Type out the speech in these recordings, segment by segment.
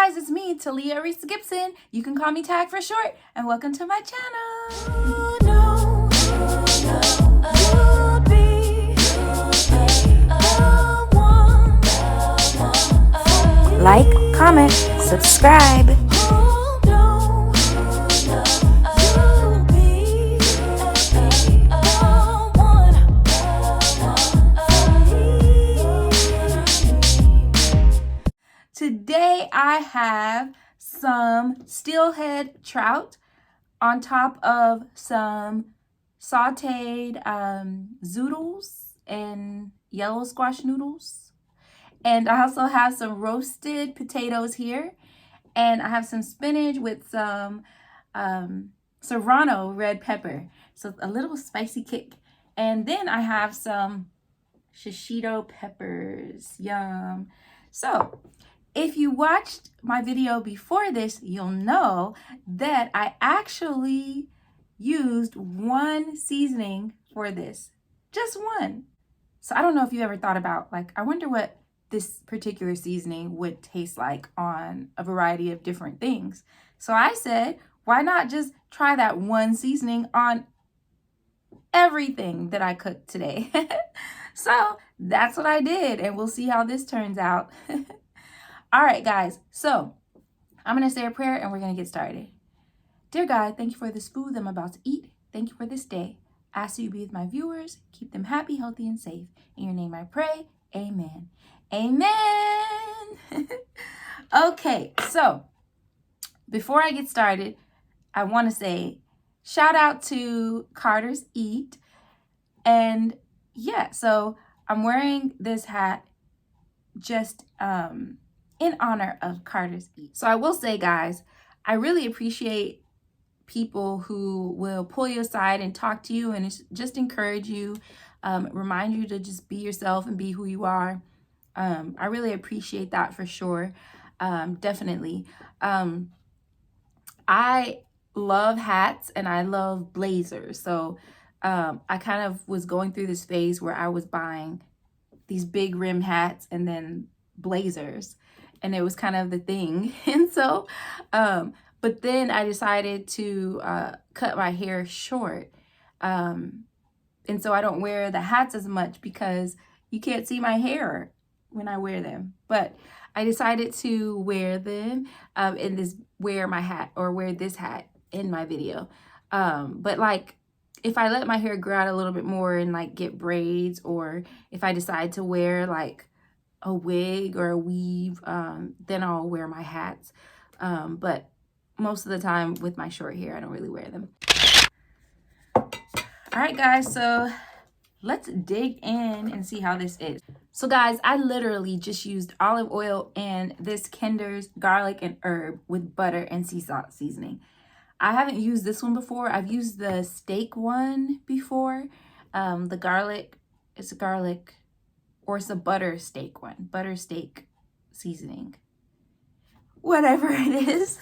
guys, it's me, Talia Reese Gibson. You can call me Tag for short, and welcome to my channel. Like, comment, subscribe. Today I have some steelhead trout on top of some sauteed zoodles and yellow squash noodles. And I also have some roasted potatoes here. And I have some spinach with some serrano red pepper. So a little spicy kick. And then I have some shishito peppers. Yum. So if you watched my video before this, you'll know that I actually used one seasoning for this. Just one. So I don't know if you ever thought about, like, I wonder what this particular seasoning would taste like on a variety of different things. So I said, why not just try that one seasoning on everything that I cooked today? So that's what I did, and we'll see how this turns out. All right, guys, so I'm going to say a prayer and we're going to get started. Dear God, thank you for this food I'm about to eat. Thank you for this day. I ask you to be with my viewers, keep them happy, healthy, and safe. In your name I pray, amen. Amen. Okay, so before I get started, I want to say shout out to Carter's Eat. And yeah, so I'm wearing this hat just in honor of Carter's Eat. So I will say, guys, I really appreciate people who will pull you aside and talk to you and just encourage you, remind you to just be yourself and be who you are. I really appreciate that for sure. Definitely. I love hats and I love blazers. So I kind of was going through this phase where I was buying these big rim hats and then blazers, and it was kind of the thing. And so but then I decided to cut my hair short, and so I don't wear the hats as much because you can't see my hair when I wear them. But I decided to wear them wear this hat in my video. But like, if I let my hair grow out a little bit more and like get braids, or if I decide to wear like a wig or a weave, then I'll wear my hats. But most of the time with my short hair, I don't really wear them. All right, guys, so let's dig in and see how this is. So guys, I literally just used olive oil and this Kinder's garlic and herb with butter and sea salt seasoning. I haven't used this one before. I've used the steak one before. The garlic, it's a garlic, or it's a butter steak one, butter steak seasoning, whatever it is.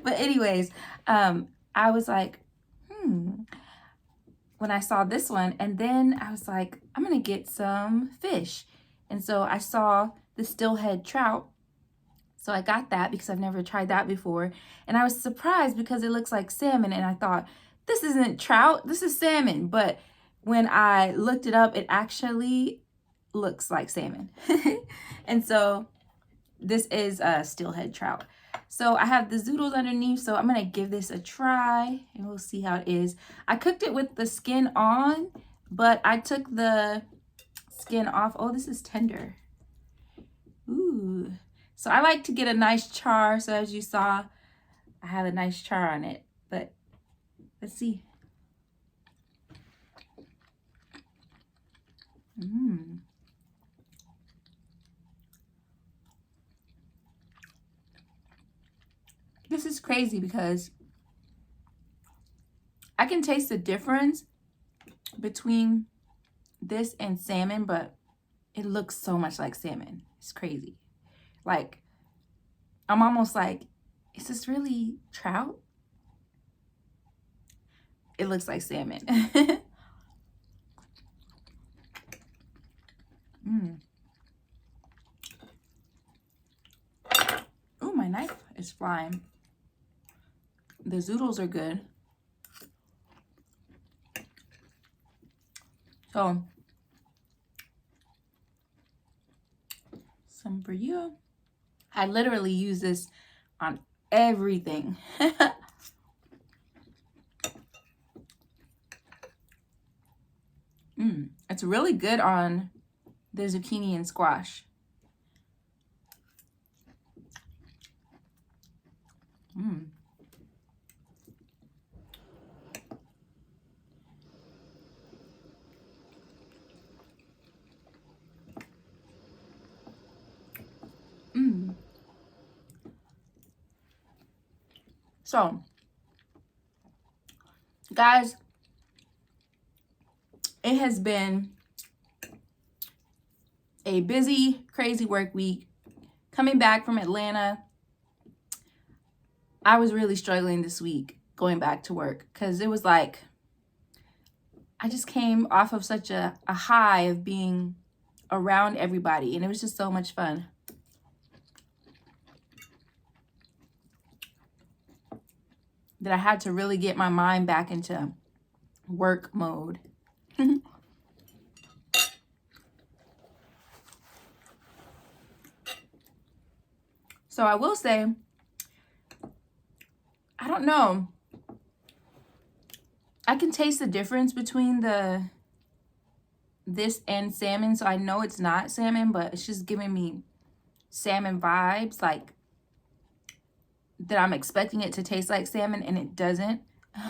But anyways, I was like, when I saw this one, and then I was like, I'm gonna get some fish. And so I saw the steelhead trout. So I got that because I've never tried that before. And I was surprised because it looks like salmon. And I thought, this isn't trout, this is salmon. But when I looked it up, it actually looks like salmon. And so this is a steelhead trout. So I have the zoodles underneath, so I'm gonna give this a try and we'll see how it is. I cooked it with the skin on, but I took the skin off. Oh, this is tender. Ooh. So I like to get a nice char. So as you saw, I have a nice char on it, but let's see. This is crazy because I can taste the difference between this and salmon, but it looks so much like salmon. It's crazy. Like, I'm almost like, is this really trout? It looks like salmon. Ooh, my knife is flying. The zoodles are good. So, some for you. I literally use this on everything. It's really good on the zucchini and squash. So, guys, it has been a busy, crazy work week. Coming back from Atlanta, I was really struggling this week going back to work because it was like I just came off of such a high of being around everybody, and it was just so much fun. That I had to really get my mind back into work mode. So I will say, I don't know. I can taste the difference between this and salmon. So I know it's not salmon, but it's just giving me salmon vibes, like that I'm expecting it to taste like salmon, and it doesn't.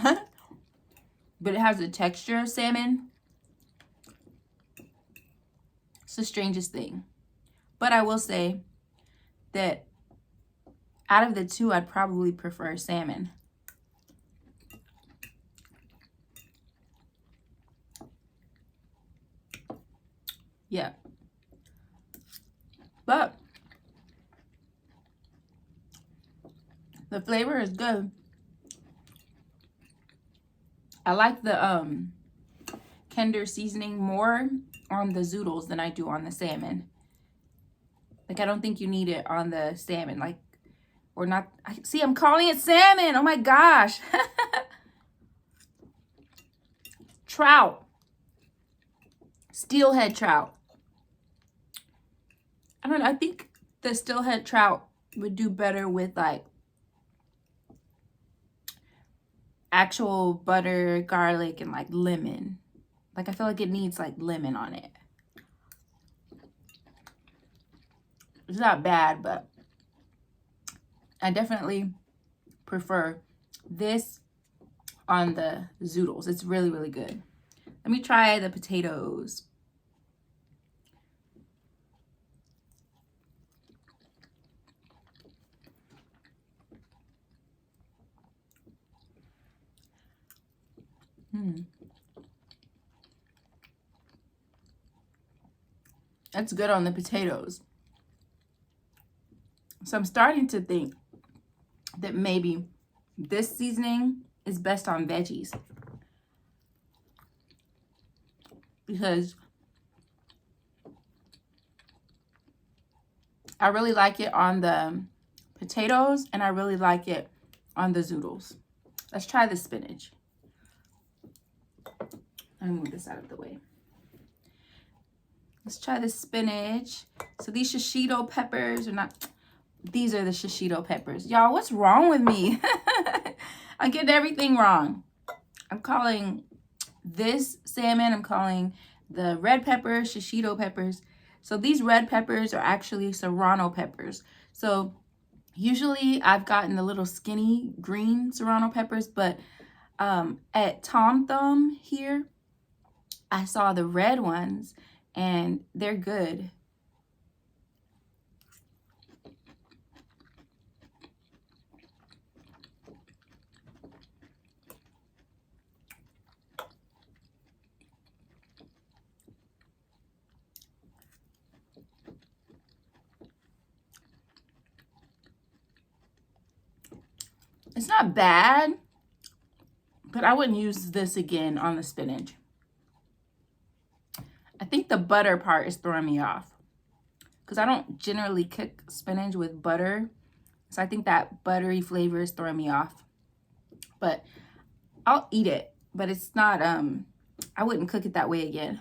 But it has the texture of salmon. It's the strangest thing. But I will say that out of the two, I'd probably prefer salmon. Yeah. But the flavor is good. I like the Kinder seasoning more on the zoodles than I do on the salmon. Like, I don't think you need it on the salmon. Like, or not. See, I'm calling it salmon. Oh my gosh. Trout. Steelhead trout. I don't know. I think the steelhead trout would do better with like actual butter, garlic, and like lemon. Like, I feel like it needs like lemon on it. It's not bad, but I definitely prefer this on the zoodles. It's really, really good. Let me try the potatoes. That's good on the potatoes. So I'm starting to think that maybe this seasoning is best on veggies, because I really like it on the potatoes and I really like it on the zoodles. Let's try the spinach. Let me move this out of the way. Let's try the spinach. So these shishito peppers are not, these are the shishito peppers. Y'all, what's wrong with me? I get everything wrong. I'm calling this salmon, I'm calling the red peppers shishito peppers. So these red peppers are actually serrano peppers. So usually I've gotten the little skinny green serrano peppers, but at Tom Thumb here, I saw the red ones and they're good. It's not bad, but I wouldn't use this again on the spinach. I think the butter part is throwing me off, because I don't generally cook spinach with butter. So I think that buttery flavor is throwing me off. But I'll eat it. But it's not, I wouldn't cook it that way again.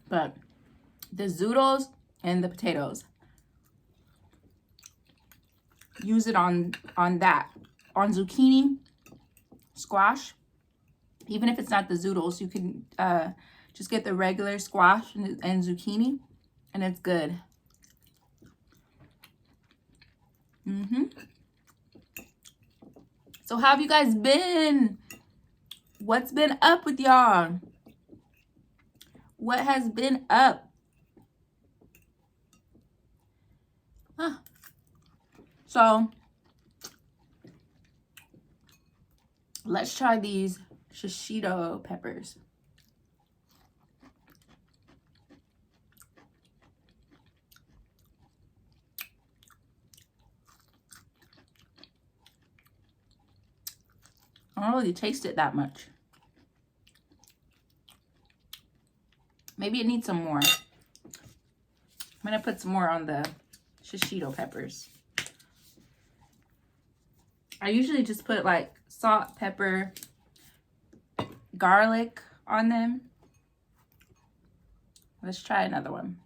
But the zoodles and the potatoes, use it on that. On zucchini, squash, even if it's not the zoodles, you can just get the regular squash and zucchini, and it's good. So how have you guys been? What's been up with y'all? What has been up? Huh. So let's try these shishito peppers. I don't really taste it that much. Maybe it needs some more. I'm gonna put some more on the shishito peppers. I usually just put like salt, pepper, garlic on them. Let's try another one.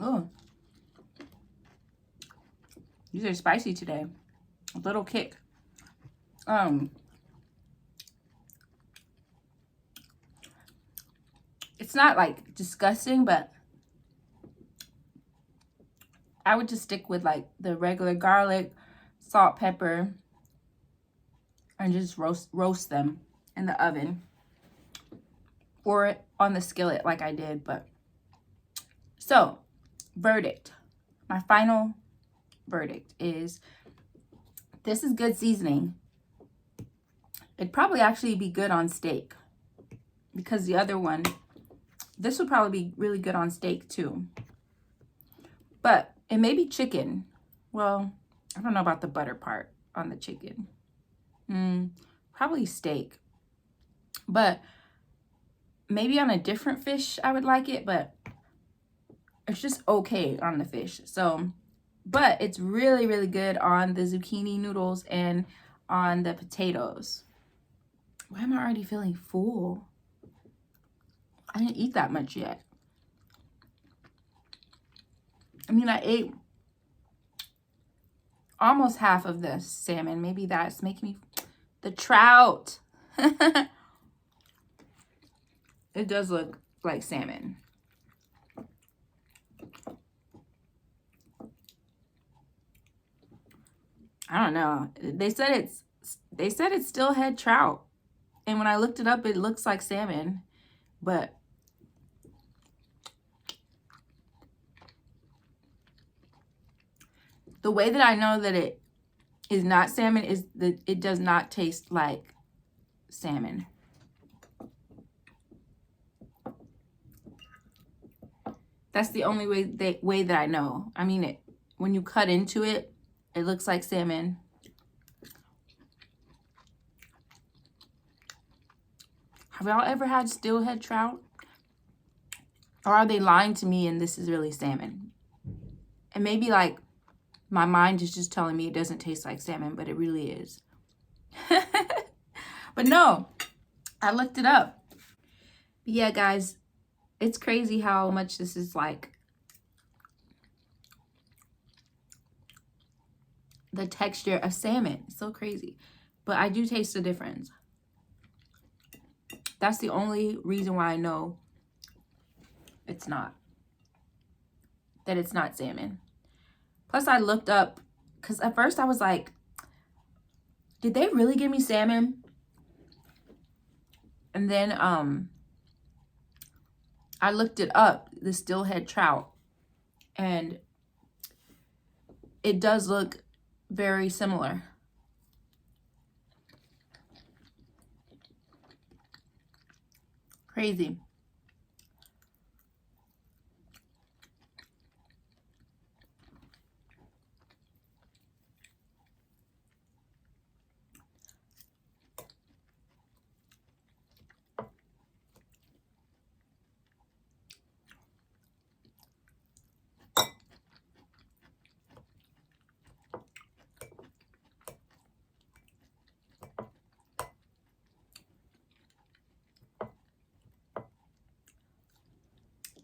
Oh, these are spicy today. A little kick. It's not like disgusting, but I would just stick with like the regular garlic, salt, pepper, and just roast them in the oven or on the skillet like I did. But so, verdict. My final verdict is this is good seasoning. It'd probably actually be good on steak because the other one, this would probably be really good on steak too. But it may be chicken. Well, I don't know about the butter part on the chicken. Probably steak. But maybe on a different fish I would like it, but it's just okay on the fish. So, but it's really, really good on the zucchini noodles and on the potatoes. Why am I already feeling full? I didn't eat that much yet. I mean, I ate almost half of the salmon. Maybe that's making me... The trout. It does look like salmon. I don't know. They said it's steelhead trout. And when I looked it up, it looks like salmon. But the way that I know that it is not salmon is that it does not taste like salmon. That's the only way that I know. I mean, when you cut into it, it looks like salmon. Have y'all ever had steelhead trout? Or are they lying to me and this is really salmon? And maybe like my mind is just telling me it doesn't taste like salmon, but it really is. But no, I looked it up. But yeah, guys, it's crazy how much this is like the texture of salmon. It's so crazy. But I do taste the difference. That's the only reason why I know it's not salmon. Plus, I looked up, because at first I was like, did they really give me salmon? And then I looked it up, the steelhead trout, and it does look very similar. Crazy.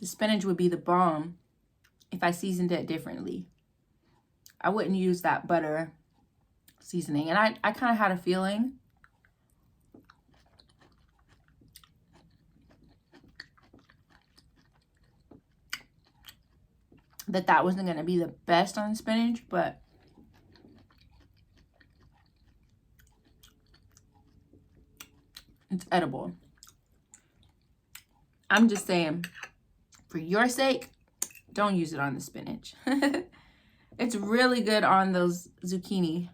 the spinach would be the bomb if I seasoned it differently. I wouldn't use that butter seasoning. And I kind of had a feeling that wasn't going to be the best on spinach, but it's edible. I'm just saying, for your sake, don't use it on the spinach. It's really good on those zucchini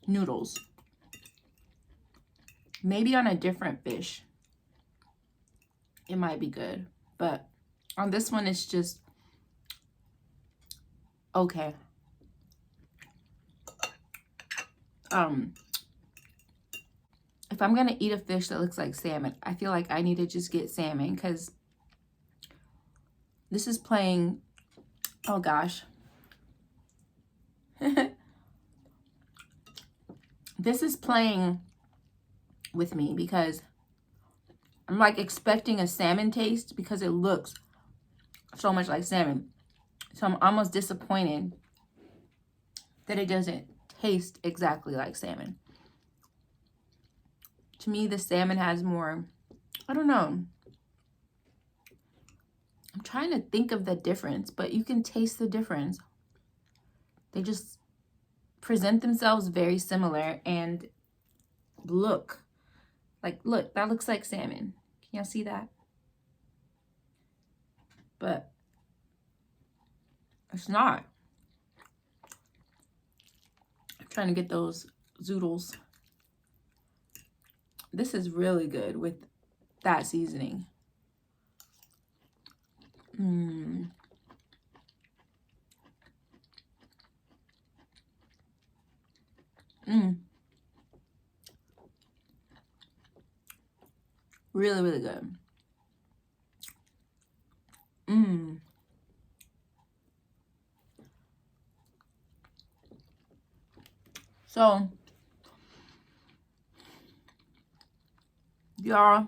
noodles. Maybe on a different fish, it might be good. But on this one, it's just okay. If I'm gonna eat a fish that looks like salmon, I feel like I need to just get salmon, because this is playing, oh gosh. This is playing with me because I'm like expecting a salmon taste because it looks so much like salmon. So I'm almost disappointed that it doesn't taste exactly like salmon. To me, the salmon has more, I don't know. I'm trying to think of the difference, but you can taste the difference. They just present themselves very similar and look, that looks like salmon. Can y'all see that? But it's not. I'm trying to get those zoodles. This is really good with that seasoning. Really, really good. So, y'all,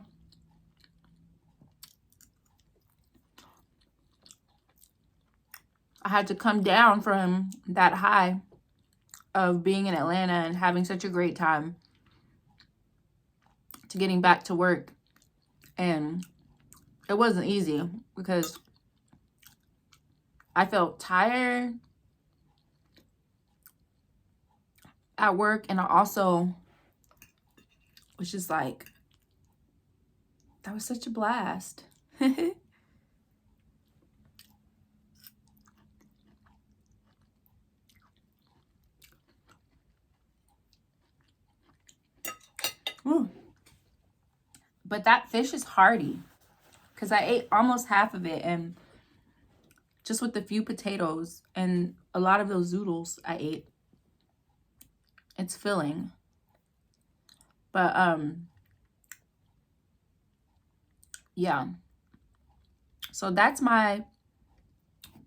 I had to come down from that high of being in Atlanta and having such a great time to getting back to work. And it wasn't easy because I felt tired at work, and I also was just like, that was such a blast. Ooh. But that fish is hearty because I ate almost half of it, and just with the few potatoes and a lot of those zoodles I ate, it's filling. But yeah, so that's my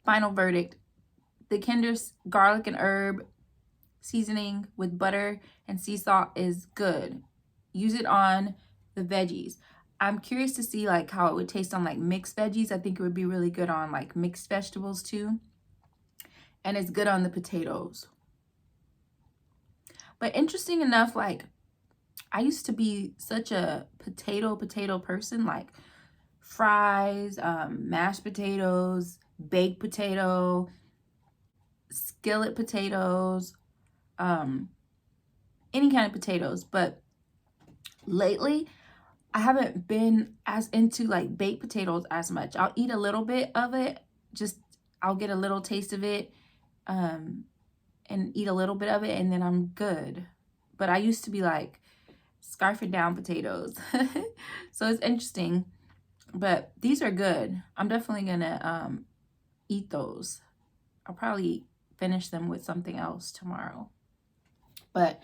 final verdict. The Kinder's garlic and herb seasoning with butter and sea salt is good. Use it on the veggies. I'm curious to see like how it would taste on like mixed veggies. I think it would be really good on like mixed vegetables too. And it's good on the potatoes. But interesting enough, like I used to be such a potato person, like fries, mashed potatoes, baked potato, skillet potatoes, any kind of potatoes. But lately, I haven't been as into like baked potatoes as much. I'll eat a little bit of it, just I'll get a little taste of it, and eat a little bit of it, and then I'm good. But I used to be like scarfing down potatoes. So it's interesting. But these are good. I'm definitely gonna eat those. I'll probably finish them with something else tomorrow. But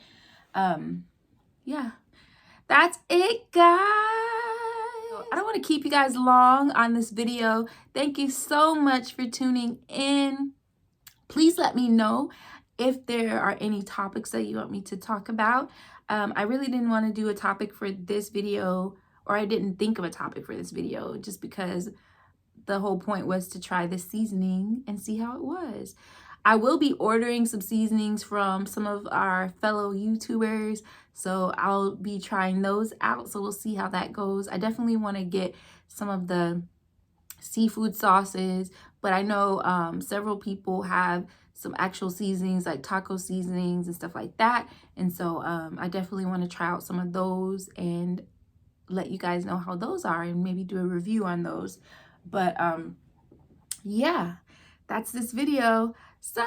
yeah, that's it, guys. I don't want to keep you guys long on this video. Thank you so much for tuning in. Please let me know if there are any topics that you want me to talk about. I really didn't want to do a topic for this video, or I didn't think of a topic for this video, just because the whole point was to try this seasoning and see how it was. I will be ordering some seasonings from some of our fellow YouTubers, so I'll be trying those out. So we'll see how that goes. I definitely want to get some of the seafood sauces, but I know several people have some actual seasonings like taco seasonings and stuff like that. And so I definitely want to try out some of those and let you guys know how those are and maybe do a review on those. But yeah, that's this video. So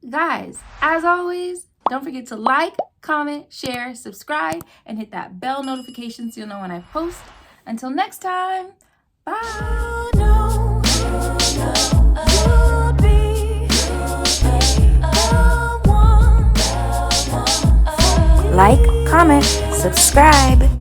guys, as always, don't forget to like, comment, share, subscribe, and hit that bell notification so you'll know when I post. Until next time, bye. Like, comment, subscribe.